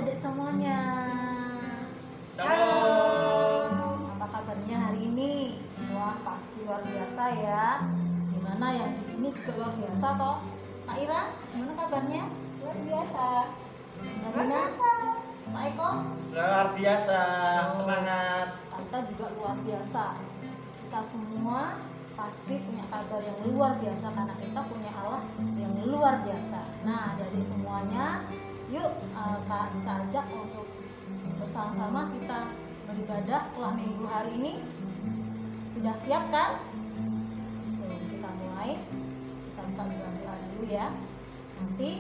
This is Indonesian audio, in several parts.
adik semuanya. Apa kabarnya hari ini? Wah, pasti luar biasa ya. Gimana yang di sini juga luar biasa toh? Kak Ira, gimana kabarnya? Luar biasa. Narina, Pak Eko? Luar biasa, semangat. Tante juga luar biasa. Kita semua pasti punya kabar yang luar biasa karena kita punya Allah yang luar biasa. Nah, dari semuanya, yuk kita ajak untuk bersama-sama kita beribadah setelah minggu hari ini. Sudah siap kan? Kita mulai. Kita buka doa dulu ya. Nanti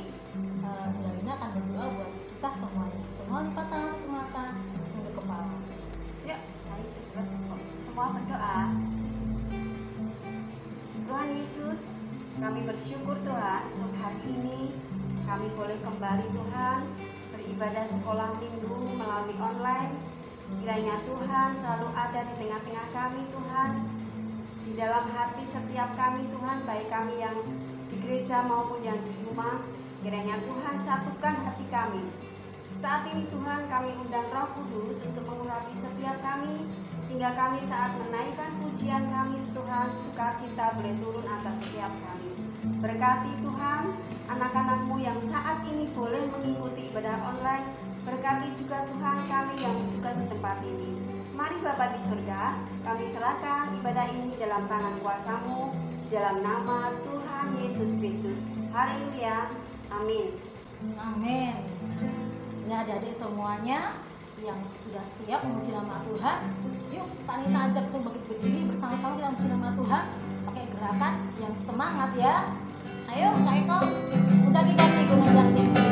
Narina akan berdoa buat kita semuanya. Semua lipat tangan ke mata, tunduk kepala. Yuk, mari kita semua berdoa. Tuhan Yesus, kami bersyukur Tuhan untuk hari ini kami boleh kembali Tuhan beribadah sekolah minggu melalui online. Kiranya Tuhan selalu ada di tengah-tengah kami Tuhan, di dalam hati setiap kami Tuhan, baik kami yang di gereja maupun yang di rumah. Kiranya Tuhan satukan hati kami. Saat ini Tuhan kami undang Roh Kudus untuk mengurapi setiap kami, sehingga kami saat menaikkan pujian kami Tuhan, sukacita boleh turun atas setiap kami. Berkati Tuhan anak-anak-Mu yang saat ini boleh mengikuti ibadah online. Berkati juga Tuhan kami yang juga di tempat ini. Mari Bapa di surga, kami serahkan ibadah ini dalam tangan kuasa-Mu, dalam nama Tuhan Yesus Kristus. Haleluya. Amin. Amin. Ya, adik-adik semuanya yang sudah siap memuji nama Tuhan, yuk kita ajak tuh berdiri bersama-sama kita memuji nama Tuhan pakai gerakan yang semangat ya. Ayo Kak Eko, udah kita gunung yang tinggi.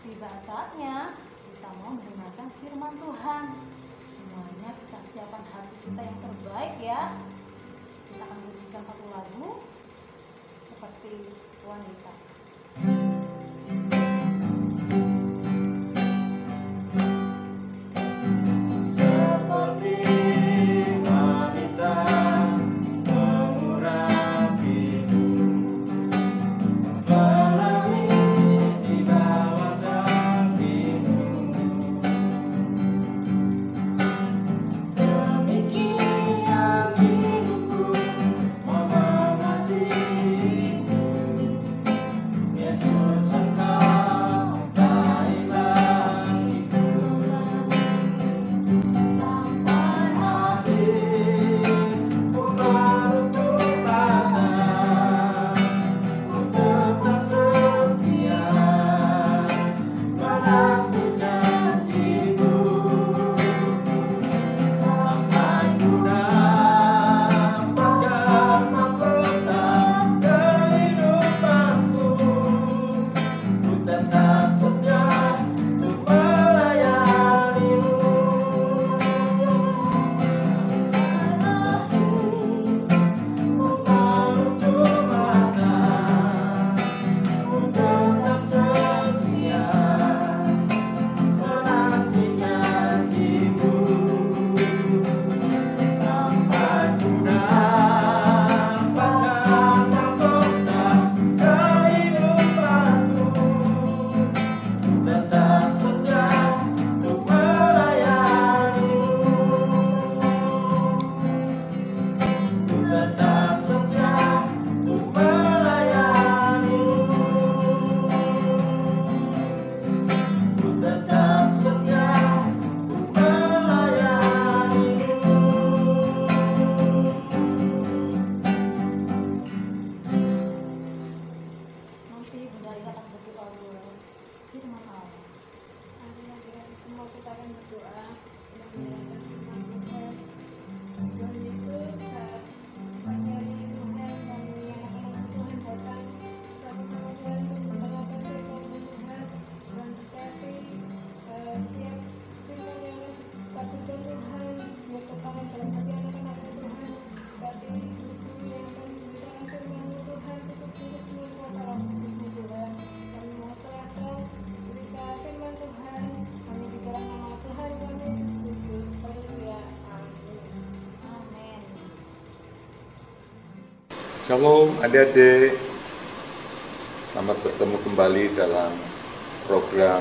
Tiba saatnya kita mau mendengarkan firman Tuhan. Semuanya kita siapkan hati kita yang terbaik ya. Kita akan menyanyikan satu lagu seperti wanita. Shalom adik-adik, selamat bertemu kembali dalam program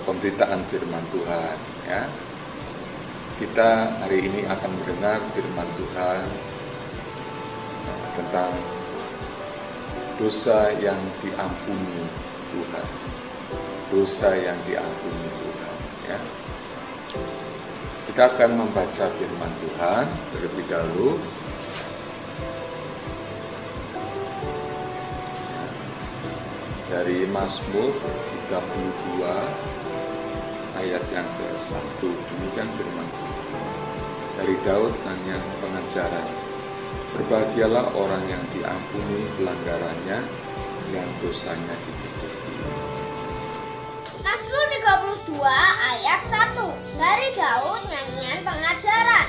pemberitaan firman Tuhan ya. Kita hari ini akan mendengar firman Tuhan tentang dosa yang diampuni Tuhan. Dosa yang diampuni Tuhan ya. Kita akan membaca firman Tuhan terlebih dahulu. Dari Mazmur 32 ayat yang ke-1, demikian firman Tuhan. Dari Daud nyanyian pengajaran. Berbahagialah orang yang diampuni pelanggarannya, yang dosanya ditutupi. Mazmur 32 ayat 1. Dari Daud nyanyian pengajaran.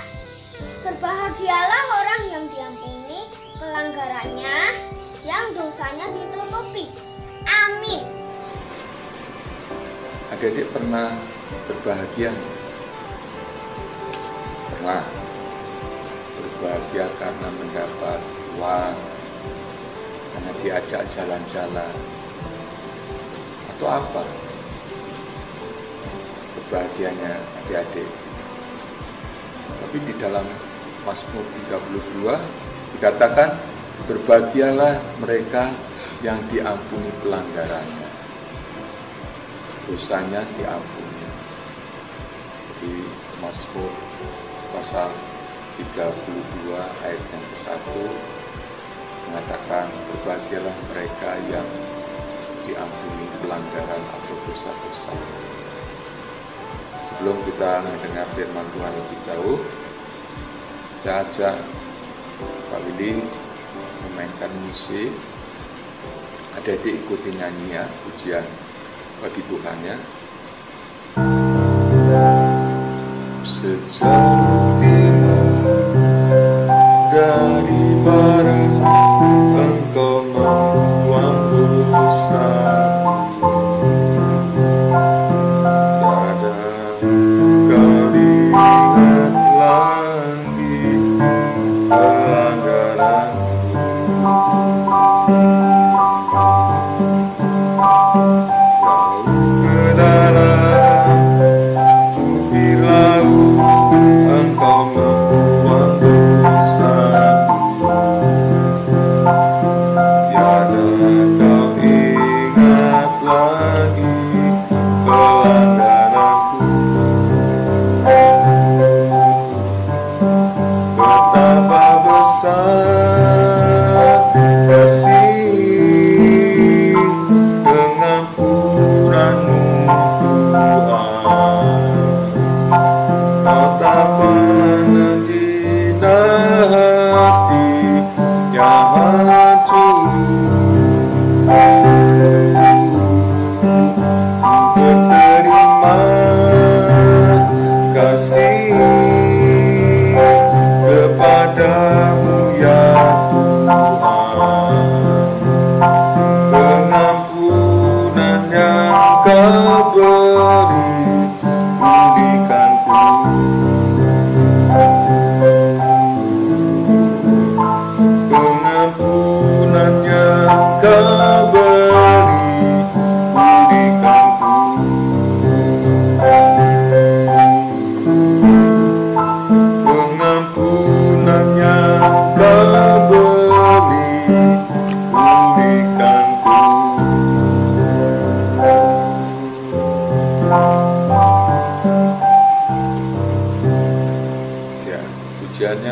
Berbahagialah orang yang diampuni pelanggarannya, yang dosanya ditutupi. Amin. Adik-adik pernah berbahagia? Pernah berbahagia karena mendapat uang, karena diajak jalan-jalan, atau apa berbahagianya adik-adik? Tapi di dalam Mazmur 32 dikatakan, berbahagialah mereka yang diampuni pelanggarannya, dosanya diampuni. Di Mazmur pasal 32 ayat yang ke-1 mengatakan, berbahagialah mereka yang diampuni pelanggaran atau dosa-dosa. Sebelum kita mendengar firman Tuhan lebih jauh, saya ajak Pak Willy memainkan musik. Adik-adik ikuti nyanyi ya, pujian bagi Tuhan ya. Sejauh timur dari barat, Engkau membuang dosaku. Tiada kau ingat lagi pelanggaranku.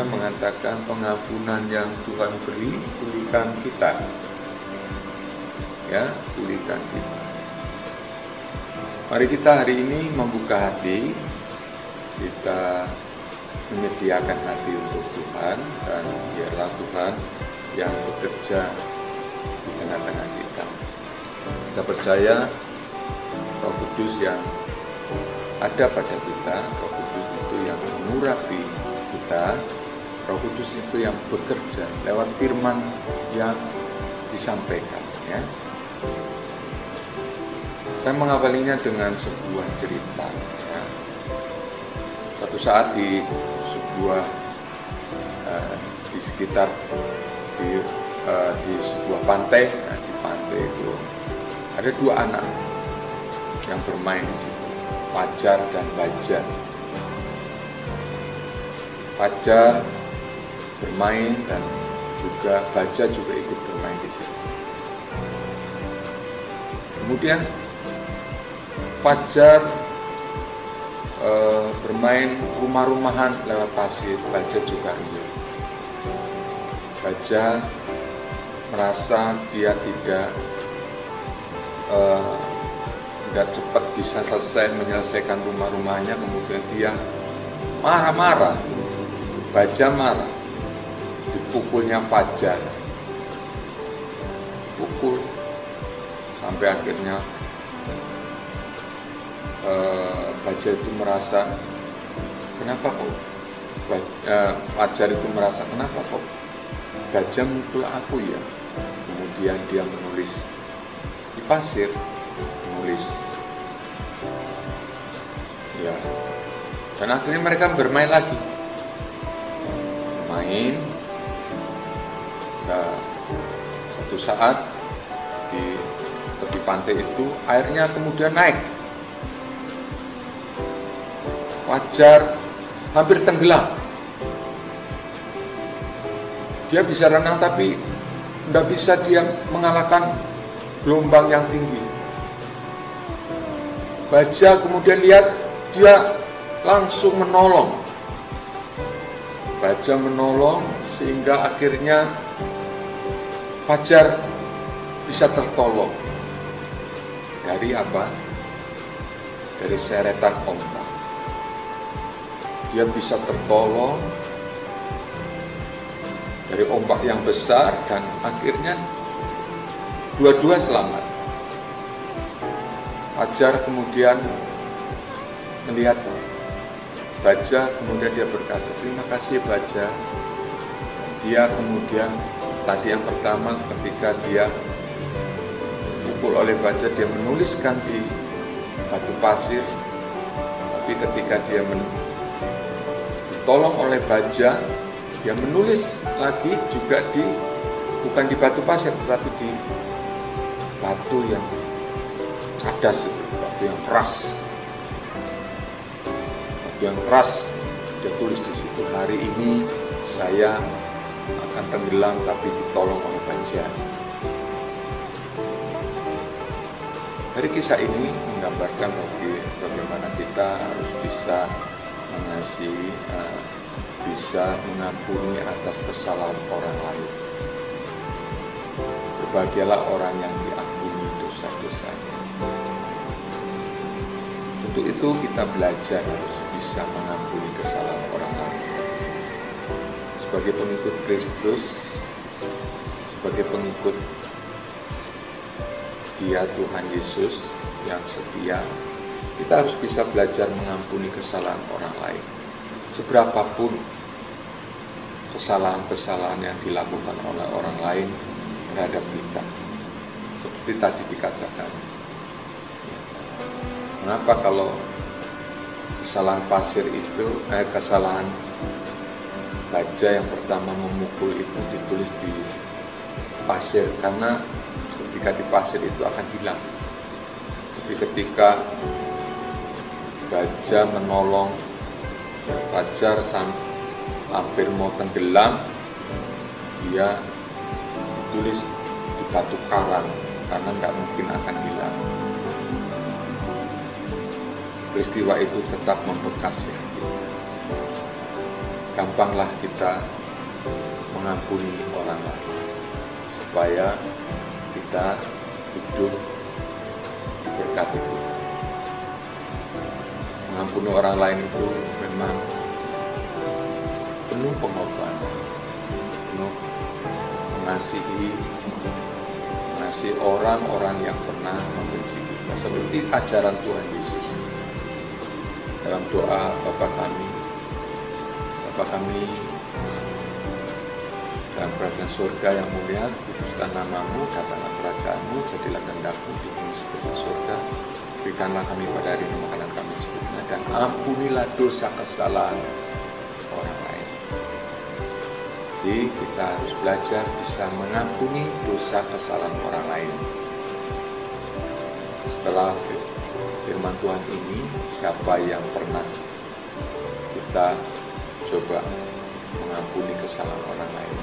Mengatakan pengampunan yang Tuhan beri, pulihkan kita ya, pulihkan kita. Mari kita hari ini membuka hati, kita menyediakan hati untuk Tuhan, dan biarlah Tuhan yang bekerja di tengah-tengah kita. Kita percaya Roh Kudus yang ada pada kita, Roh Kudus itu yang mengurapi kita, Roh Kudus itu yang bekerja lewat firman yang disampaikan ya. Saya mengawalinya dengan sebuah cerita ya. Suatu saat di sebuah di sekitar di sebuah pantai. Nah, di pantai itu ada 2 anak yang bermain di situ, Fajar dan Baja. Fajar bermain dan juga Baja juga ikut bermain di situ. Kemudian Fajar bermain rumah-rumahan lewat pasir, Baja juga iya. Baja merasa dia tidak cepat bisa menyelesaikan rumah-rumahnya, kemudian dia marah-marah. Baja marah, dipukulnya Fajar, pukul sampai akhirnya Baja itu merasa, kenapa kok Fajar itu merasa, kenapa kok Baja mukul aku ya. Kemudian dia menulis di pasir, menulis ya, dan akhirnya mereka bermain lagi, main. Nah, suatu saat di tepi pantai itu airnya kemudian naik. Fajar hampir tenggelam. Dia bisa renang tapi tidak bisa dia mengalahkan gelombang yang tinggi. Baja kemudian lihat, dia langsung menolong. Baja menolong sehingga akhirnya Fajar bisa tertolong. Dari apa? Dari seretan ombak. Dia bisa tertolong dari ombak yang besar dan akhirnya dua-dua selamat. Fajar kemudian melihat Baja, kemudian dia berkata, terima kasih Baja. Dia kemudian tadi yang pertama ketika dia dipukul oleh Baja, dia menuliskan di batu pasir, tapi ketika dia ditolong oleh Baja, dia menulis lagi juga bukan di batu pasir, tetapi di batu yang cadas, batu yang keras. Batu yang keras, dia tulis di situ, hari ini saya akan tenggelam tapi ditolong oleh Baja. Dari kisah ini menggambarkan bagaimana kita harus bisa mengasihi, bisa mengampuni atas kesalahan orang lain. Berbahagialah orang yang diampuni dosa-dosanya. Untuk itu kita belajar harus bisa mengampuni kesalahan orang lain. Sebagai pengikut Kristus, sebagai pengikut Dia Tuhan Yesus yang setia, kita harus bisa belajar mengampuni kesalahan orang lain. Seberapapun kesalahan-kesalahan yang dilakukan oleh orang lain terhadap kita. Seperti tadi dikatakan. Kenapa kalau kesalahan pasir itu, kesalahan Baja yang pertama memukul itu ditulis di pasir, karena ketika di pasir itu akan hilang. Tapi ketika Baja menolong Fajar hampir mau tenggelam, dia tulis di batu karang karena nggak mungkin akan hilang. Peristiwa itu tetap membekas ya. Gampanglah kita mengampuni orang lain supaya kita hidup diberkati Tuhan. Mengampuni orang lain itu memang penuh pengorbanan, penuh mengasihi orang-orang yang pernah membenci kita, seperti ajaran Tuhan Yesus dalam doa Bapa kami dalam kerajaan surga yang mulia, kuduskan namamu, datanglah kerajaanmu, jadilah kehendakmu di bumi seperti surga. Berikanlah kami pada hari ini makanan kami secukupnya, dan ampunilah dosa kesalahan orang lain. Jadi kita harus belajar bisa mengampuni dosa kesalahan orang lain. Setelah firman Tuhan ini, siapa yang pernah kita coba mengampuni kesalahan orang lain?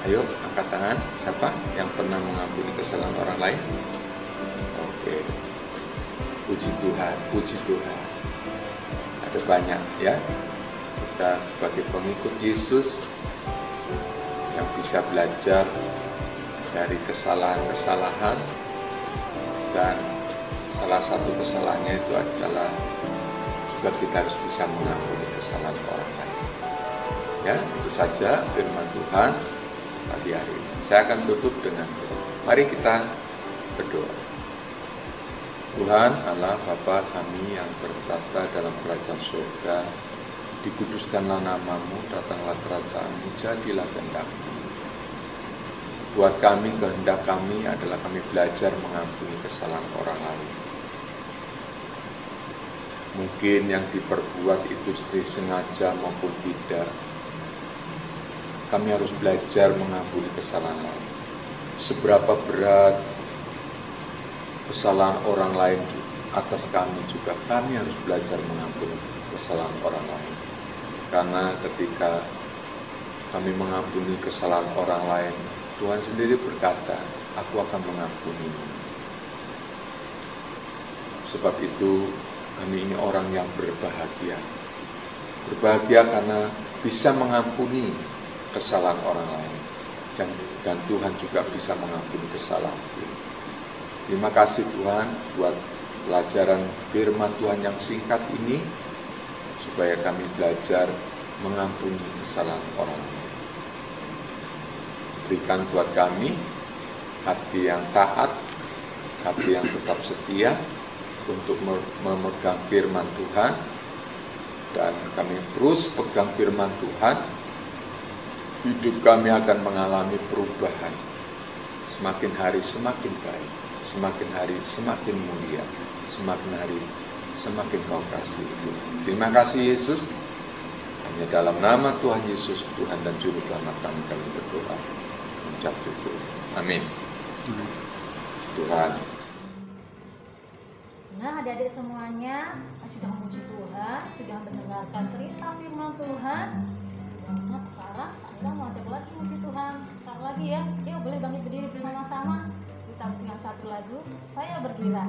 Ayo angkat tangan, siapa yang pernah mengampuni kesalahan orang lain? Oke, puji Tuhan, puji Tuhan. Ada banyak ya, kita sebagai pengikut Yesus yang bisa belajar dari kesalahan-kesalahan, dan salah satu kesalahannya itu adalah juga kita harus bisa mengampuni kesalahan orang lain. Ya, itu saja firman Tuhan pagi hari ini. Saya akan tutup dengan doa. Mari kita berdoa. Tuhan Allah Bapa kami yang bertata dalam kerajaan surga, dikuduskanlah namamu, datanglah kerajaanmu, jadilah kehendak-mu. Buat kami, kehendak kami adalah kami belajar mengampuni kesalahan orang lain. Mungkin yang diperbuat itu disengaja maupun tidak. Kami harus belajar mengampuni kesalahan lain. Seberapa berat kesalahan orang lain atas kami juga, kami harus belajar mengampuni kesalahan orang lain. Karena ketika kami mengampuni kesalahan orang lain, Tuhan sendiri berkata, aku akan mengampuni. Sebab itu kami ini orang yang berbahagia. Berbahagia karena bisa mengampuni kesalahan orang lain. Dan Tuhan juga bisa mengampuni kesalahan. Terima kasih Tuhan buat pelajaran firman Tuhan yang singkat ini, supaya kami belajar mengampuni kesalahan orang lain. Berikan buat kami hati yang taat, hati yang tetap setia untuk memegang firman Tuhan, dan kami terus pegang firman Tuhan, hidup kami akan mengalami perubahan. Semakin hari semakin baik, semakin hari semakin mulia, semakin hari semakin kau kasih. Terima kasih Yesus. Hanya dalam nama Tuhan Yesus, Tuhan dan Juru Selamat kami berdoa. Ucap syukur. Amin. Tuhan. Nah, adik-adik semuanya sudah memuji Tuhan, sudah mendengarkan cerita firman Tuhan. Dan semua sekarang kita mau ajak lagi memuji Tuhan. Sekarang lagi ya, yuk boleh bangkit berdiri bersama-sama. Kita dengan satu lagu, Saya Bergila.